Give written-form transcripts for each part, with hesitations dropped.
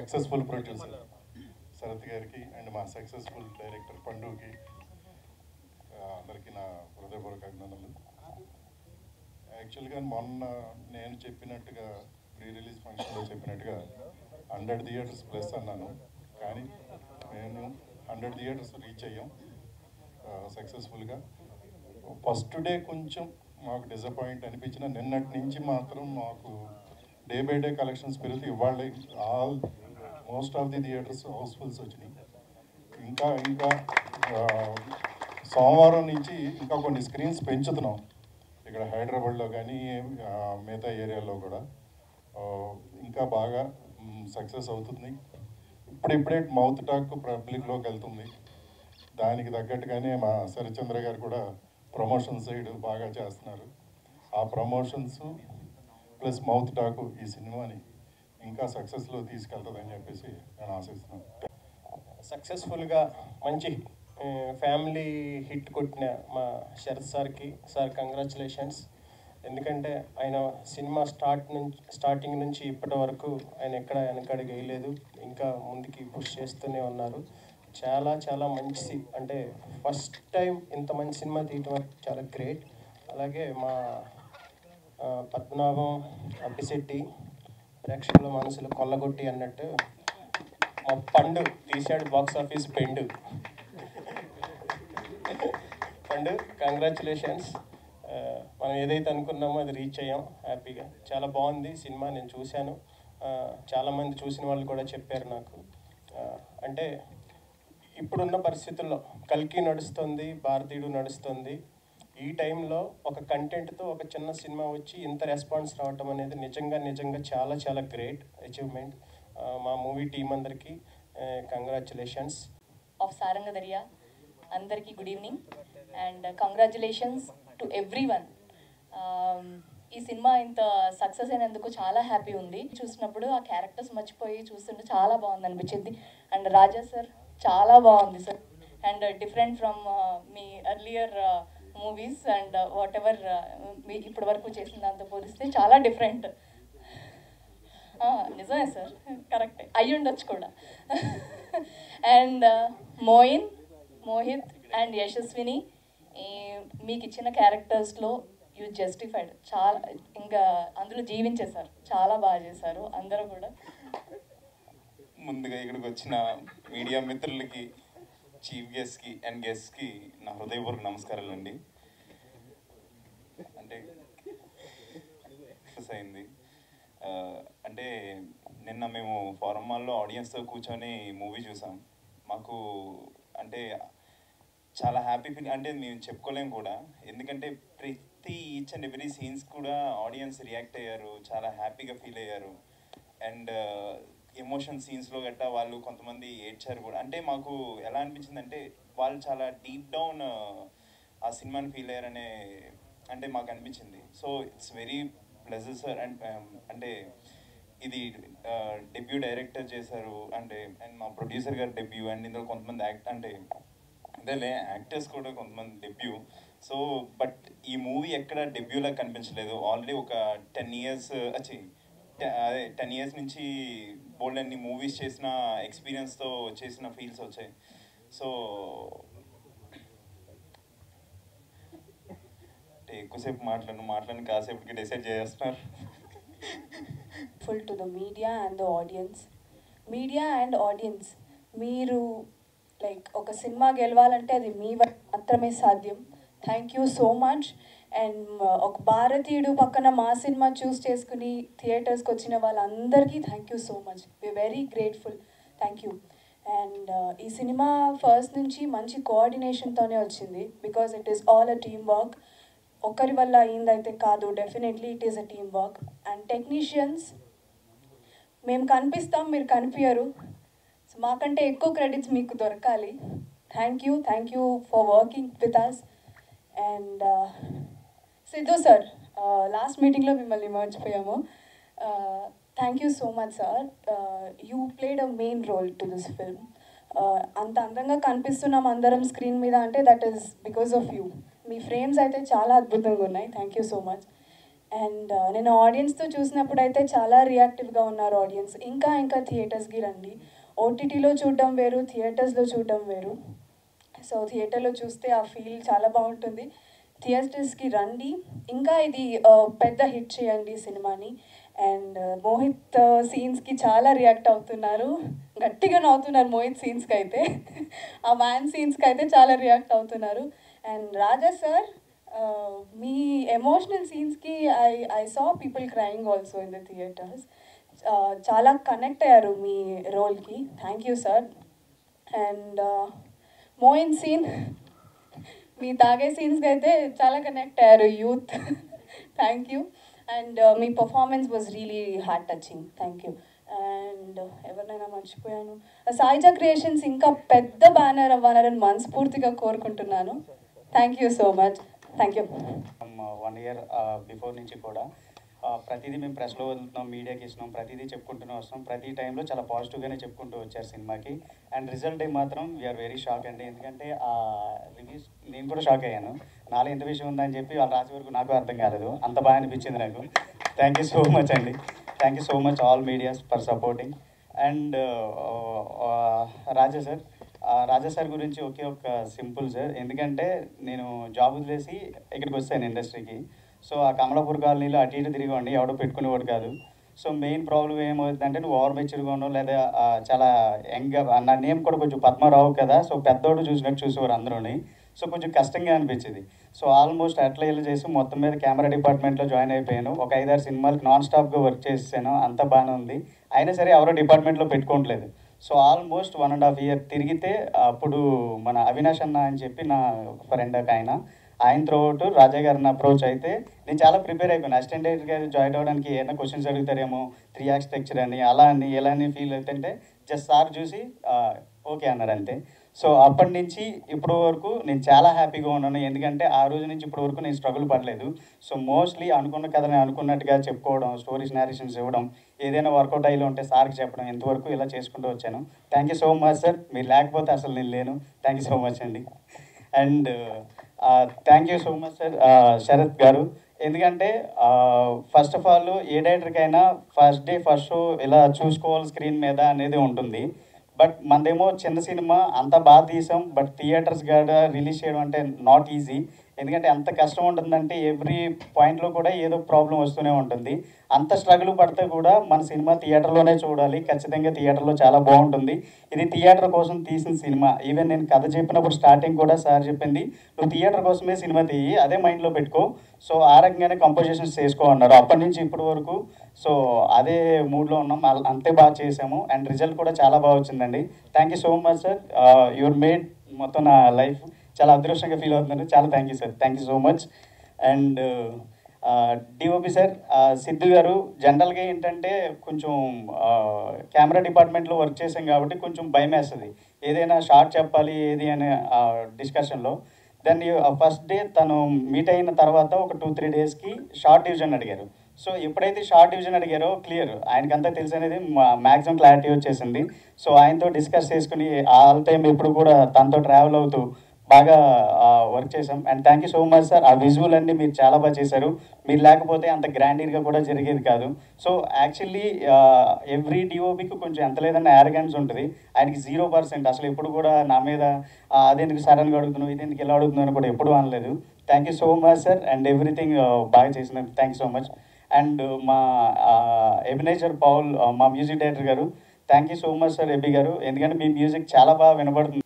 Successful producer Sarath గారికి and మా successful director పండుకి అందరికీ నా హృదయపూర్వక అభినందనలు. యాక్చువల్గా మొన్న నేను చెప్పినట్టుగా ప్రీ రిలీజ్ ఫంక్షన్లో చెప్పినట్టుగా 100 థియేటర్స్ ప్లస్ అన్నాను, కానీ మేము 100 థియేటర్స్ రీచ్ అయ్యాం సక్సెస్ఫుల్గా. ఫస్ట్ డే కొంచెం మాకు డిసప్పాయింట్ అనిపించిన, నిన్నటి నుంచి మాత్రం మాకు డే బై డే కలెక్షన్స్ పెరుగుతూ ఇవాళ most of the theatres housefuls వచ్చినాయి. ఇంకా సోమవారం నుంచి ఇంకా కొన్ని స్క్రీన్స్ పెంచుతున్నాం ఇక్కడ హైదరాబాద్లో కానీ మిగతా ఏరియాలో కూడా. ఇంకా బాగా సక్సెస్ అవుతుంది. ఇప్పుడిప్పుడే మౌత్ టాక్ పబ్లిక్లోకి వెళ్తుంది. దానికి తగ్గట్టుగానే మా శరత్చంద్ర గారు కూడా ప్రమోషన్ సైడ్ బాగా చేస్తున్నారు. ఆ ప్రమోషన్స్ ప్లస్ మౌత్ టాకు ఈ సినిమాని ఇంకా సక్సెస్లో తీసుకెళ్తుందని చెప్పేసి నేను ఆశిస్తున్నాను. సక్సెస్ఫుల్గా మంచి ఫ్యామిలీ హిట్ కొట్టిన మా శరత్ సార్ కంగ్రాచులేషన్స్. ఎందుకంటే ఆయన సినిమా స్టార్టింగ్ నుంచి ఇప్పటి వరకు ఆయన ఎక్కడ వెనకడుగు వేయలేదు, ఇంకా ముందుకి పుష్ చేస్తూనే ఉన్నారు. చాలా చాలా మంచి, అంటే ఫస్ట్ టైం ఇంత మంచి సినిమా తీయటం చాలా గ్రేట్. అలాగే మా పద్మనాభం అప్పిశెట్టి ప్రేక్షకుల మనసులు కొల్లగొట్టి అన్నట్టు మా పండు తీసాడు బాక్స్ ఆఫీస్ పండు. కంగ్రాచులేషన్స్. మనం ఏదైతే అనుకున్నామో అది రీచ్ అయ్యాం హ్యాపీగా. చాలా బాగుంది సినిమా, నేను చూశాను. చాలామంది చూసిన వాళ్ళు కూడా చెప్పారు నాకు. అంటే ఇప్పుడున్న పరిస్థితుల్లో కల్కి నడుస్తుంది, భారతీయుడు నడుస్తుంది. ఈ టైంలో ఒక కంటెంట్తో ఒక చిన్న సినిమా వచ్చి ఇంత రెస్పాన్స్ రావటం అనేది నిజంగా చాలా చాలా గ్రేట్ అచీవ్మెంట్. మా మూవీ టీం అందరికీ కంగ్రాచులేషన్స్. ఆఫ్ సారంగ దర్యా అందరికీ good evening and congratulations to everyone. ఈ సినిమా ఇంత సక్సెస్ అయినందుకు చాలా హ్యాపీ ఉంది. చూసినప్పుడు ఆ క్యారెక్టర్స్ మర్చిపోయి చూస్తుంటే చాలా బాగుంది అనిపించింది. అండ్ రాజా సార్ చాలా బాగుంది సార్, అండ్ డిఫరెంట్ ఫ్రమ్ మీ earlier movies and whatever మీ ఇప్పటి వరకు చేసిన దాంతో పోలిస్తే చాలా డిఫరెంట్. నిజమే సార్, కరెక్టే అయ్యి ఉండొచ్చు కూడా. అండ్ మోహిత్ అండ్ యశస్విని, మీకు ఇచ్చిన క్యారెక్టర్స్లో యూ జస్టిఫైడ్, చాలా ఇంకా అందులో జీవించేశారు, చాలా బాగా చేశారు అందరూ కూడా. ముందుగా ఇక్కడికి వచ్చిన మీడియా మిత్రులకి, చీఫ్ గెస్ట్కి అండ్ గెస్ట్కి నా హృదయపూర్వక నమస్కారాలు అండి. అంటే అయింది అంటే నిన్న మేము ఫారం మాల్లో ఆడియన్స్తో కూర్చొని మూవీ చూసాం. మాకు అంటే చాలా హ్యాపీ ఫీల్, అంటే మేము చెప్పుకోలేము కూడా. ఎందుకంటే ప్రతి ఈచ్ అండ్ ఎవ్రీ సీన్స్ కూడా ఆడియన్స్ రియాక్ట్ అయ్యారు, చాలా హ్యాపీగా ఫీల్ అయ్యారు. అండ్ ఎమోషన్ సీన్స్లో గట్టా వాళ్ళు కొంతమంది ఏడ్చారు కూడా. అంటే మాకు ఎలా అనిపించిందంటే వాళ్ళు చాలా డీప్ డౌన్ ఆ సినిమాని ఫీల్ అయ్యారనే అంటే మాకు అనిపించింది. So it's very pleasure sir. And అంటే ఇది డెబ్యూ డైరెక్టర్ చేశారు అంటే, అండ్ మా ప్రొడ్యూసర్ గారు డెబ్యూ, అండ్ ఇందులో కొంతమంది అంటే యాక్టర్స్ కూడా కొంతమంది డెబ్యూ. సో బట్ ఈ మూవీ ఎక్కడ డెబ్యూలా కనిపించలేదు. ఆల్రెడీ ఒక 10 ఇయర్స్ అదే 10 ఇయర్స్ నుంచి బోల్డ్ అన్ని మూవీస్ చేసిన ఎక్స్పీరియన్స్తో చేసిన ఫీల్స్ వచ్చాయి. సో అంటే ఎక్కువసేపు మాట్లాడిన కాసేపుకి డిసైడ్ చేస్తున్నారు. Full to the media and the audience, మీరు లైక్ ఒక సినిమా గెలవాలంటే అది మీ మాత్రమే సాధ్యం. Thank you so much. And ఒక భారతీయుడు పక్కన మా సినిమా చూస్ చేసుకుని థియేటర్స్కి వచ్చిన వాళ్ళందరికీ thank you so much. We very grateful. Thank you. And ఈ సినిమా ఫస్ట్ నుంచి మంచి కోఆర్డినేషన్తోనే వచ్చింది, because it is all a team work. ఒకరి వల్ల అయిందైతే కాదు, definitely it is a team work. And technicians, మేము కనిపిస్తాం, మీరు కనిపించరు. సో మాకంటే ఎక్కువ క్రెడిట్స్ మీకు దొరకాలి. Thank you for working with us. And Siddhu sir, last మీటింగ్లో మిమ్మల్ని మర్చిపోయాము. Thank you so much sir. You played a main role to this film. అంత అందంగా కనిపిస్తున్నాం అందరం స్క్రీన్ మీద అంటే that is because of you. మీ ఫ్రేమ్స్ అయితే చాలా అద్భుతంగా ఉన్నాయి. Thank you so much. And నేను ఆడియన్స్తో చూసినప్పుడు అయితే చాలా రియాక్టివ్గా ఉన్నారు ఆడియన్స్. ఇంకా ఇంకా థియేటర్స్కి రండి. ఓటీటీలో చూడడం వేరు, థియేటర్స్లో చూడడం వేరు. సో థియేటర్లో చూస్తే ఆ ఫీల్ చాలా బాగుంటుంది. థియేటర్స్కి రండి. ఇంకా ఇది పెద్ద హిట్ చేయండి సినిమాని. అండ్ మోహిత్ సీన్స్కి చాలా రియాక్ట్ అవుతున్నారు, గట్టిగా నవ్వుతున్నారు మోహిత్ సీన్స్కి అయితే. ఆ వ్యాన్ సీన్స్కి అయితే చాలా రియాక్ట్ అవుతున్నారు. అండ్ రాజా సార్, మీ ఎమోషనల్ సీన్స్కి I saw people crying also in the theatres. చాలా కనెక్ట్ అయ్యారు మీ రోల్కి. Thank you sir. And Moin scene, మీ తాగే సీన్స్కి అయితే చాలా కనెక్ట్ అయ్యారు యూత్. Thank you. అండ్ మీ performance was really heart touching. Thank you. And ఎవరినైనా మర్చిపోయాను. సాయిజా క్రియేషన్స్ ఇంకా పెద్ద బ్యానర్ అవ్వాలని మనస్ఫూర్తిగా కోరుకుంటున్నాను. Thank you so much. Thank you. 1 year before నుంచి కూడా ప్రతిదీ మేము ప్రెస్లో వదులుతున్నాం, మీడియాకి ఇస్తున్నాం, ప్రతిదీ చెప్పుకుంటూనే వస్తున్నాం. ప్రతి టైంలో చాలా పాజిటివ్గానే చెప్పుకుంటూ వచ్చారు సినిమాకి. అండ్ రిజల్ట్ మాత్రం వీఆర్ వెరీ షాక్ అండి. ఎందుకంటే ఆ రివ్యూస్ నేను కూడా షాక్ అయ్యాను. నాలో ఎంత విషయం ఉందని చెప్పి వాళ్ళు రాసే వరకు నాకు అర్థం కాలేదు. అంత బాగా అనిపించింది నాకు. థ్యాంక్ యూ సో మచ్ అండి. Thank you so much all medias for supporting. And Raja sir గురించి ఒకే ఒక సింపుల్ సార్. ఎందుకంటే నేను జాబ్ వదిలేసి ఇక్కడికి వచ్చాను ఇండస్ట్రీకి. సో ఆ కమలాపూర్ కాలనీలో అటు ఇటు తిరిగండి, ఎవడో పెట్టుకునేవాడు కాదు. సో మెయిన్ ప్రాబ్లం ఏమవుతుందంటే నువ్వు ఓవర్ మెచ్యూర్గా ఉన్నావు, లేదా చాలా యంగ్గా, నా నేమ్ కూడా కొంచెం పద్మారావు కదా, సో పెద్దోడు చూసినట్టు చూసేవారు అందరూని. సో కొంచెం కష్టంగా అనిపించింది. సో ఆల్మోస్ట్ అట్లా ఇలా చేసి మొత్తం మీద కెమెరా డిపార్ట్మెంట్లో జాయిన్ అయిపోయాను. ఒక 5-6 సినిమాలకి నాన్ స్టాప్గా వర్క్ చేసాను. అంతా బాగానే ఉంది. అయినా సరే ఎవరో డిపార్ట్మెంట్లో పెట్టుకోవట్లేదు. సో ఆల్మోస్ట్ 1.5 year తిరిగితే అప్పుడు మన అవినాష్ అన్న అని చెప్పి నా ఫ్రెండ్ ఆయన త్రూఅవుట్ రాజా గారిని అప్రోచ్ అయితే నేను చాలా ప్రిపేర్ అయిపోయాను. అసిస్టెంట్ డైరెక్టర్గా జాయిన్ అవ్వడానికి ఏమైనా క్వశ్చన్స్ అడుగుతారేమో, 3 act స్ట్రక్చర్ అని అలా అని ఎలా అని ఫీల్ అవుతుంటే జస్ట్ సార్ చూసి ఓకే అన్నారు అంతే. సో అప్పటి నుంచి ఇప్పటి వరకు నేను చాలా హ్యాపీగా ఉన్నాను. ఎందుకంటే ఆ రోజు నుంచి ఇప్పటి వరకు నేను స్ట్రగుల్ పడలేదు. సో మోస్ట్లీ అనుకున్న కథని అనుకున్నట్టుగా చెప్పుకోవడం, స్టోరీస్ నేరేషన్స్ ఇవ్వడం, ఏదైనా వర్కౌట్ అయ్యి ఉంటే సార్కి చెప్పడం, ఇంతవరకు ఇలా చేసుకుంటూ వచ్చాను. Thank you so much sir. మీరు లేకపోతే అసలు నేను లేను. థ్యాంక్ యూ సో మచ్ అండి. And thank you so much sir Sharath garu. ఎందుకంటే ఫస్ట్ ఆఫ్ ఆల్ ఏ డైరెక్టర్కైనా ఫస్ట్ డే ఫస్ట్ షో ఇలా చూసుకోవాలి స్క్రీన్ మీద అనేది ఉంటుంది. బట్ మనదేమో చిన్న సినిమా, అంత బాగా తీసాం. బట్ థియేటర్స్ కాడ రిలీజ్ చేయడం అంటే నాట్ ఈజీ. ఎందుకంటే ఎంత కష్టం ఉంటుందంటే ఎవ్రీ పాయింట్లో కూడా ఏదో ప్రాబ్లం వస్తూనే ఉంటుంది. అంత స్ట్రగుల్ పడితే కూడా మన సినిమా థియేటర్లోనే చూడాలి. ఖచ్చితంగా థియేటర్లో చాలా బాగుంటుంది. ఇది థియేటర్ కోసం తీసిన సినిమా. ఈవెన్ నేను కథ చెప్పినప్పుడు స్టార్టింగ్ కూడా సార్ చెప్పింది, నువ్వు థియేటర్ కోసమే సినిమా తీయి, అదే మైండ్లో పెట్టుకో. సో ఆ రకంగానే కంపోజిషన్స్ చేసుకో అన్నారు. అప్పటి నుంచి ఇప్పటి వరకు సో అదే మూడ్లో ఉన్నాం. అంతే బాగా చేసాము. అండ్ రిజల్ట్ కూడా చాలా బాగా వచ్చిందండి. Thank you so much sir. Your made మొత్తం నా లైఫ్ చాలా అదృష్టంగా ఫీల్ అవుతున్నాను. చాలా thank you sir. Thank you so much. And DOP sir Siddhu గారు, జనరల్గా ఏంటంటే కొంచెం కెమెరా డిపార్ట్మెంట్లో వర్క్ చేసాం కాబట్టి కొంచెం భయం వేస్తుంది ఏదైనా షార్ట్ చెప్పాలి ఏది అనే డిస్కషన్లో. దాన్ని ఫస్ట్ డే తను మీట్ అయిన తర్వాత ఒక 2-3 డేస్కి షార్ట్ డివిజన్ అడిగారు. సో ఎప్పుడైతే షార్ట్ డివిజన్ అడిగారో క్లియర్ ఆయనకంతా తెలిసి అనేది మ్యాక్సిమం క్లారిటీ వచ్చేసింది. సో ఆయనతో డిస్కస్ చేసుకుని ఆల్ టైం ఎప్పుడు కూడా తనతో ట్రావెల్ అవుతూ బాగా వర్క్ చేసాం. And thank you so much sir. ఆ విజువల్ అన్నీ మీరు చాలా బాగా చేశారు. మీరు లేకపోతే అంత గ్రాండీర్గా కూడా జరిగేది కాదు. సో యాక్చువల్లీ ఎవ్రీ డిఓపికి కొంచెం ఎంత లేదన్న యారగెన్స్ ఉంటుంది. ఆయనకి 0%. అసలు ఎప్పుడు కూడా నా మీద అదెందుకు సడన్గా అడుగుతున్నావు, ఇదెందుకు ఇలా అడుగుతున్నాను కూడా ఎప్పుడు అనలేదు. Thank you so much sir. And everything బాగా చేసినందుకు thank you so much. And మా ఎబినేజర్ పౌల్, మా మ్యూజిక్ డైరెక్టర్ గారు, thank you so much sir Ebi గారు. ఎందుకంటే మీ మ్యూజిక్ చాలా బాగా వినబడుతుంది.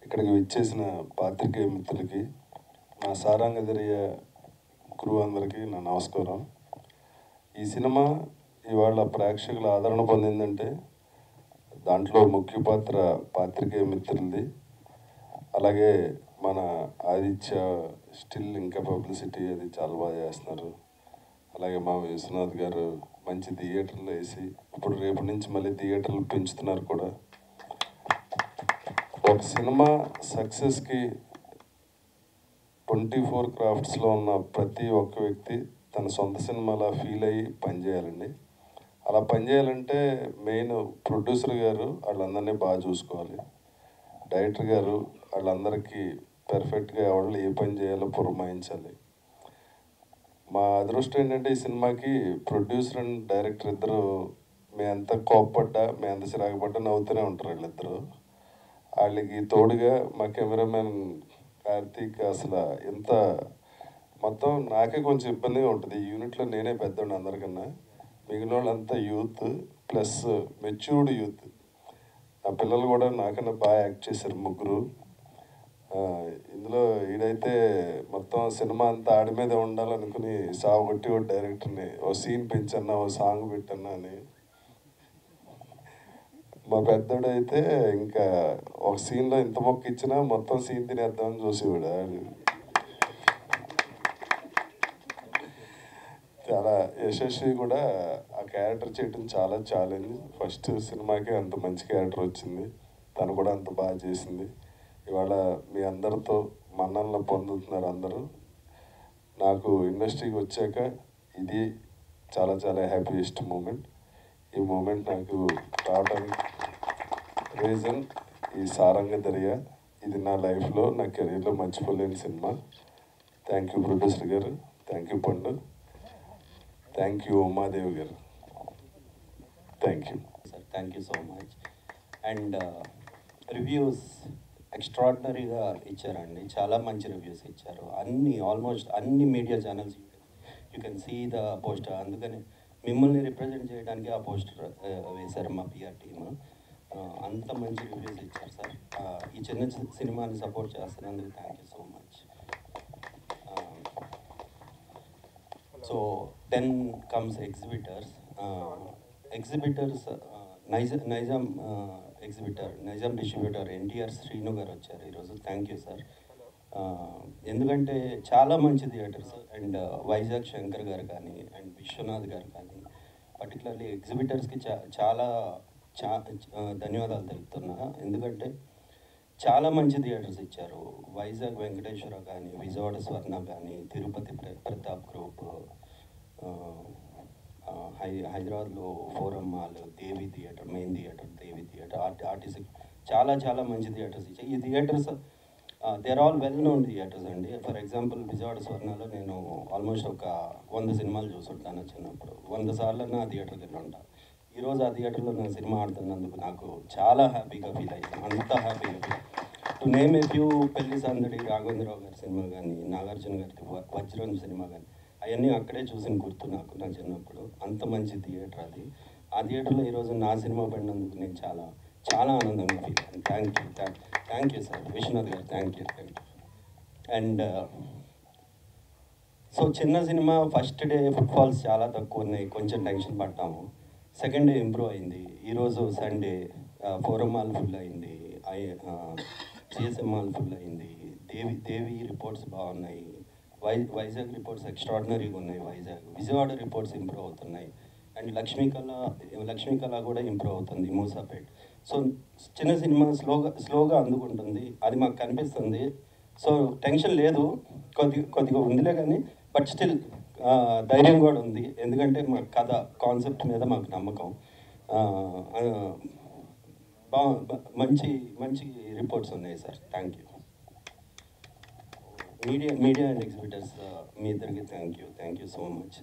ఇక్కడికి విచ్చేసిన పాత్రికేయ మిత్రులకి, నా సారంగధర్య క్రూ అందరికీ నా నమస్కారం. ఈ సినిమా ఇవాళ ప్రేక్షకుల ఆదరణ పొందిందంటే దాంట్లో ముఖ్య పాత్ర పాత్రికేయ మిత్రులది. అలాగే మన ఆదిత్య స్టిల్ ఇంకా పబ్లిసిటీ అది చాలా బాగా చేస్తున్నారు. అలాగే మా విశ్వనాథ్ గారు మంచి థియేటర్లో వేసి ఇప్పుడు రేపు నుంచి మళ్ళీ థియేటర్లు పెంచుతున్నారు కూడా. ఒక సినిమా సక్సెస్కి 24 క్రాఫ్ట్స్లో ఉన్న ప్రతి ఒక్క వ్యక్తి తన సొంత సినిమాలా ఫీల్ అయ్యి పనిచేయాలండి. అలా పనిచేయాలంటే మెయిన్ ప్రొడ్యూసర్ గారు వాళ్ళందరినీ బాగా చూసుకోవాలి. డైరెక్టర్ గారు వాళ్ళందరికీ పర్ఫెక్ట్గా ఎవరు ఏ పని చేయాలో పురమాయించాలి. మా అదృష్టం ఏంటంటే ఈ సినిమాకి ప్రొడ్యూసర్ అండ్ డైరెక్టర్ ఇద్దరు మేము ఎంత కోప్పడ్డా మేము ఎంత చిరాకుపడ్డా నవ్వుతూనే ఉంటారు వీళ్ళిద్దరు. వాళ్ళకి తోడుగా మా కెమెరామెన్ కార్తీక్ అసలు ఎంత మొత్తం నాకే కొంచెం ఇబ్బందిగా ఉంటుంది. ఈ యూనిట్లో నేనే పెద్దోండి అందరికన్నా. మిగిలిన వాళ్ళంతా యూత్ ప్లస్ మెచ్యూర్డ్ యూత్. నా పిల్లలు కూడా నాకన్నా బాగా యాక్ట్ చేశారు ముగ్గురు. ఇందులో ఈడైతే మొత్తం సినిమా అంతా ఆడి మీదే ఉండాలనుకుని సాగుకొట్టి ఒక డైరెక్టర్ని ఓ సీన్ పెంచన్నా ఓ సాంగ్ పెట్టన్నా అని. మా పెద్దోడైతే ఇంకా ఒక సీన్లో ఇంత మొక్క ఇచ్చినా మొత్తం సీన్ తినేద్దామని చూసేవాడు. చాలా యశస్వి కూడా ఆ క్యారెక్టర్ చేయడం చాలా ఛాలెంజ్. ఫస్ట్ సినిమాకే అంత మంచి క్యారెక్టర్ వచ్చింది, తను కూడా అంత బాగా చేసింది. ఇవాళ మీ అందరితో మన్ననలు పొందుతున్నారు అందరూ. నాకు ఇండస్ట్రీకి వచ్చాక ఇది చాలా చాలా హ్యాపీయెస్ట్ మూమెంట్. ఈ మూమెంట్ నాకు రావడానికి రీజన్ ఈ సారంగ దర్యా. ఇది నా లైఫ్లో నా కెరీర్లో మర్చిపోలేని సినిమా. Thank you producer garu, thank you Pandu, thank you Umadevi garu, thank you sir. Thank you so much. And reviews ఎక్స్ట్రాడినరీగా ఇచ్చారండి. చాలా మంచి రివ్యూస్ ఇచ్చారు. ఆల్మోస్ట్ అన్ని media channels you can see the poster. అందుకని మిమ్మల్ని రిప్రజెంట్ చేయడానికి ఆ పోస్టర్ వేశారు మా పిఆర్ టీమ్. అంత మంచి రివ్యూస్ ఇచ్చారు సార్. ఈ చిన్న సినిమాని సపోర్ట్ చేస్తున్నందుకు thank you so much. So then comes exhibitors. Nizam exhibitor, Nizam distributor NTR Srinu గారు వచ్చారు ఈరోజు. Thank you sir. ఎందుకంటే చాలా మంచి థియేటర్స్. అండ్ వైజాగ్ శంకర్ గారు కానీ అండ్ విశ్వనాథ్ గారు కానీ పర్టికులర్లీ ఎగ్జిబిటర్స్కి చాలా ధన్యవాదాలు తెలుపుతున్నా. ఎందుకంటే చాలా మంచి థియేటర్స్ ఇచ్చారు. వైజాగ్ వెంకటేశ్వర కానీ, విజయవాడ స్వర్ణ కానీ, తిరుపతి ప్రతాప్ గ్రూప్, హైదరాబాద్లో forum mall, Devi theatre, main theatre, Devi theatre, RTC, చాలా చాలా మంచి థియేటర్స్ ఇచ్చాయి. ఈ theatres they are all well known theatres అండి. ఫర్ ఎగ్జాంపుల్ విజయవాడ స్వర్ణలో నేను ఆల్మోస్ట్ ఒక 100 సినిమాలు చూసుంటాను చిన్నప్పుడు. 100 సార్లు నా థియేటర్కి వెళ్ళి ఉంటాను. ఈరోజు ఆ థియేటర్లో నా సినిమా ఆడుతున్నందుకు నాకు చాలా హ్యాపీగా ఫీల్ అయ్యాను. అంత హ్యాపీగా feel. To name a few, పెళ్లి సందడి, రాఘవేంద్రరావు గారి సినిమా కానీ, నాగార్జున గారికి వజ్రం సినిమా కానీ, అవన్నీ అక్కడే చూసిన గుర్తు నాకు నా చిన్నప్పుడు. అంత మంచి థియేటర్ అది. ఆ థియేటర్లో ఈరోజు నా సినిమా పడినందుకు నేను చాలా చాలా ఆనందంగా ఫీల్ అయ్యాను. Thank you sir. Vishwanath garu thank you. And so చిన్న సినిమా ఫస్ట్ డే ఫుట్ఫాల్స్ చాలా తక్కువ ఉన్నాయి, కొంచెం టెన్షన్ పడ్డాము. సెకండ్ డే ఇంప్రూవ్ అయింది. ఈరోజు సండే ఫోరం మాల్ ఫుల్ అయింది, జిఎస్ఎం మాల్ ఫుల్ అయింది. దేవి రిపోర్ట్స్ బాగున్నాయి. వైజాగ్ రిపోర్ట్స్ ఎక్స్ట్రాడినరీగా ఉన్నాయి. విజయవాడ రిపోర్ట్స్ ఇంప్రూవ్ అవుతున్నాయి. అండ్ లక్ష్మీ కళ కూడా ఇంప్రూవ్ అవుతుంది, మూసాపేట్. సో చిన్న సినిమా స్లోగా అందుకుంటుంది, అది మాకు కనిపిస్తుంది. సో టెన్షన్ లేదు, కొద్దిగా ఉందిలే కానీ, బట్ స్టిల్ ధైర్యం కూడా ఉంది. ఎందుకంటే మా కథ కాన్సెప్ట్ మీద మాకు నమ్మకం. మంచి రిపోర్ట్స్ ఉన్నాయి sir. Thank you. Media and exhibitors మీ ఇద్దరికి థ్యాంక్ యూ సో మచ్.